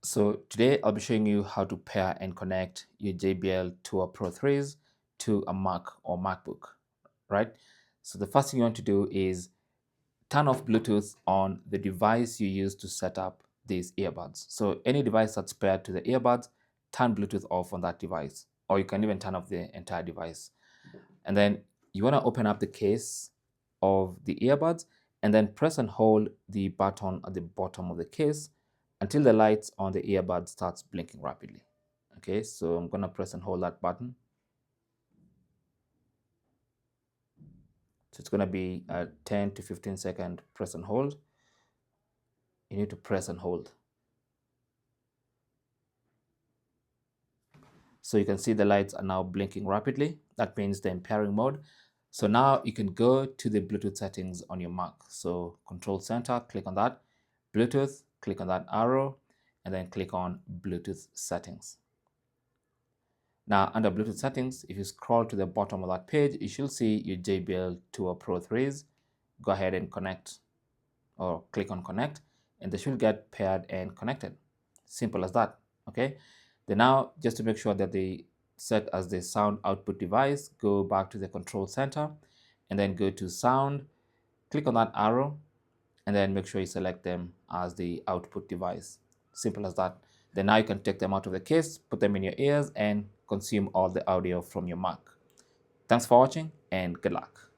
So today I'll be showing you how to pair and connect your JBL Tour Pro 3s to a Mac or MacBook, right? So the first thing you want to do is turn off Bluetooth on the device you use to set up these earbuds. So any device that's paired to the earbuds, turn Bluetooth off on that device, or you can even turn off the entire device. And then you want to open up the case of the earbuds and then press and hold the button at the bottom of the case until the lights on the earbud starts blinking rapidly. Okay, so I'm going to press and hold that button. So it's going to be a 10 to 15 second press and hold. You need to press and hold. So you can see the lights are now blinking rapidly. That means they're in pairing mode. So now you can go to the Bluetooth settings on your Mac. So Control Center, click on that. Bluetooth, click on that arrow, and then click on Bluetooth settings. Now under Bluetooth settings, if you scroll to the bottom of that page, you should see your JBL Tour Pro 3s. Go ahead and connect or click on connect, and they should get paired and connected. Simple as that, okay? Then now, just to make sure that they set as the sound output device, go back to the control center and then go to sound, click on that arrow, and then make sure you select them as the output device. Simple as that. Then now you can take them out of the case, put them in your ears, and consume all the audio from your Mac. Thanks for watching and good luck.